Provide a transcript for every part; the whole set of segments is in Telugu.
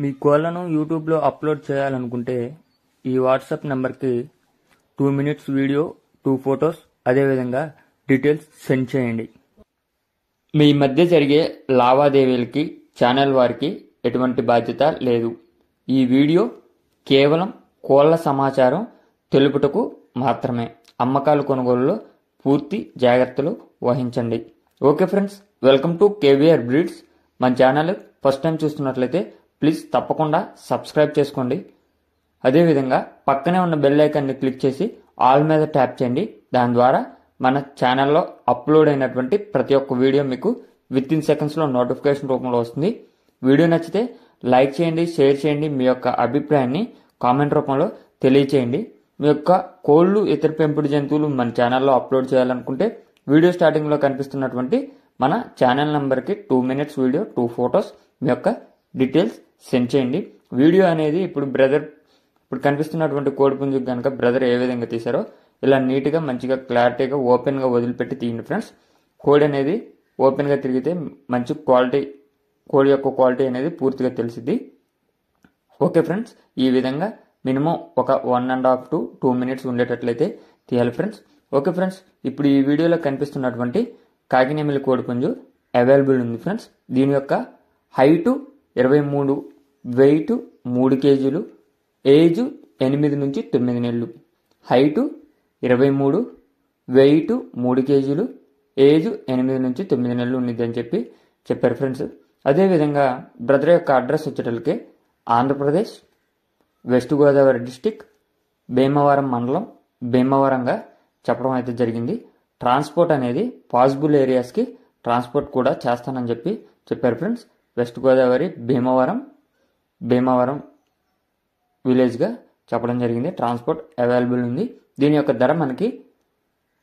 మీ కోళ్లను యూట్యూబ్లో అప్లోడ్ చేయాలనుకుంటే ఈ వాట్సాప్ నెంబర్కి 2 మినిట్స్ వీడియో, 2 ఫొటోస్, అదేవిధంగా డీటెయిల్స్ సెండ్ చేయండి. మీ మధ్య జరిగే లావాదేవీలకి ఛానల్ వారికి ఎటువంటి బాధ్యత లేదు. ఈ వీడియో కేవలం కోళ్ల సమాచారం తెలుపుటకు మాత్రమే. అమ్మకాలు కొనుగోలులో పూర్తి జాగ్రత్తలు వహించండి. Okay friends, welcome to KVR breeds. మన ఛానల్ ఫస్ట్ టైం చూస్తున్నట్లయితే ప్లీజ్ తప్పకుండా సబ్స్క్రైబ్ చేసుకోండి. అదేవిధంగా పక్కనే ఉన్న బెల్ ఐకాన్ని క్లిక్ చేసి ఆల్ మీద ట్యాప్ చేయండి. దాని ద్వారా మన ఛానల్లో అప్లోడ్ అయినటువంటి ప్రతి ఒక్క వీడియో మీకు విత్ ఇన్ సెకండ్స్లో నోటిఫికేషన్ రూపంలో వస్తుంది. వీడియో నచ్చితే లైక్ చేయండి, షేర్ చేయండి. మీ యొక్క అభిప్రాయాన్ని కామెంట్ రూపంలో తెలియచేయండి. మీ యొక్క కోళ్లు, ఇతర పెంపుడు జంతువులు మన ఛానల్లో అప్లోడ్ చేయాలనుకుంటే వీడియో స్టార్టింగ్లో కనిపిస్తున్నటువంటి మన ఛానల్ నెంబర్కి 2 మినిట్స్ వీడియో, 2 ఫొటోస్, మీ యొక్క డీటెయిల్స్ సెండ్ చేయండి. వీడియో అనేది ఇప్పుడు కనిపిస్తున్నటువంటి కోడిపుంజుకు కనుక బ్రదర్ ఏ విధంగా తీశారో ఇలా నీట్గా, మంచిగా, క్లారిటీగా, ఓపెన్గా వదిలిపెట్టి తీయండి ఫ్రెండ్స్. కోడి అనేది ఓపెన్గా తిరిగితే మంచి క్వాలిటీ, కోడి యొక్క క్వాలిటీ అనేది పూర్తిగా తెలిసిద్ది. ఓకే ఫ్రెండ్స్, ఈ విధంగా మినిమం ఒక 1.5 to 2 మినిట్స్ ఉండేటట్లయితే తీయాలి ఫ్రెండ్స్. ఓకే ఫ్రెండ్స్, ఇప్పుడు ఈ వీడియోలో కనిపిస్తున్నటువంటి కాకినేమిలి కోడిపుంజు అవైలబుల్ ఉంది ఫ్రెండ్స్. దీని యొక్క హైటు 23, వెయిట్ 3 కేజీలు, ఏజ్ 8 నుంచి 9 నెలలు. హైటు 23, వెయిట్ 3 కేజీలు, ఏజ్ 8 నుంచి 9 నెలలు ఉన్నది అని చెప్పారు ఫ్రెండ్స్. అదేవిధంగా బ్రదర్ యొక్క అడ్రస్ వచ్చేటప్పటికి ఆంధ్రప్రదేశ్, వెస్ట్ గోదావరి డిస్టిక్, భీమవరం మండలం, భీమవరంగా చెప్పడం అయితే జరిగింది. ట్రాన్స్పోర్ట్ అనేది పాసిబుల్ ఏరియాస్కి ట్రాన్స్పోర్ట్ కూడా చేస్తానని చెప్పారు ఫ్రెండ్స్. వెస్ట్ గోదావరి, భీమవరం విలేజ్గా చెప్పడం జరిగింది. ట్రాన్స్పోర్ట్ అవైలబుల్ ఉంది. దీని యొక్క ధర మనకి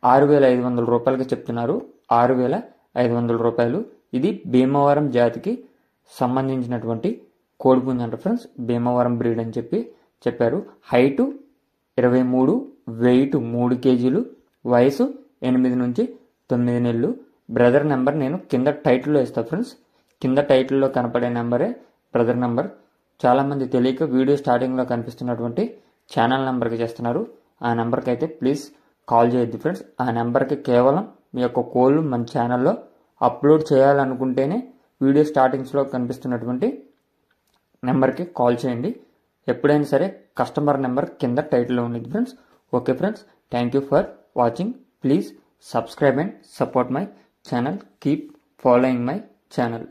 6,500 రూపాయలకి చెప్తున్నారు. 6,500 రూపాయలు. ఇది భీమవరం జాతికి సంబంధించినటువంటి కోడిపుంజు అంట ఫ్రెండ్స్. భీమవరం బ్రీడ్ అని చెప్పారు. హైటు 23, వెయిట్ 3 కేజీలు, వయసు 8 నుంచి 9 నెలలు. బ్రదర్ నెంబర్ నేను కింద టైటిల్లో ఇస్తాను ఫ్రెండ్స్. కింద టైటిల్లో కనపడే నెంబరే బ్రదర్ నెంబర్. చాలామంది తెలియక వీడియో స్టార్టింగ్లో కనిపిస్తున్నటువంటి ఛానల్ నెంబర్కి చేస్తున్నారు. ఆ నెంబర్కి అయితే ప్లీజ్ కాల్ చేయొద్దు ఫ్రెండ్స్. ఆ నెంబర్కి కేవలం మీ యొక్క కోళ్ళు మన ఛానల్లో అప్లోడ్ చేయాలనుకుంటేనే వీడియో స్టార్టింగ్స్లో కనిపిస్తున్నటువంటి నెంబర్కి కాల్ చేయండి. ఎప్పుడైనా సరే కస్టమర్ నెంబర్ కింద టైటిల్లో ఉండేది friends. Okay friends, thank you for watching. Please subscribe and support my channel. Keep following my channel.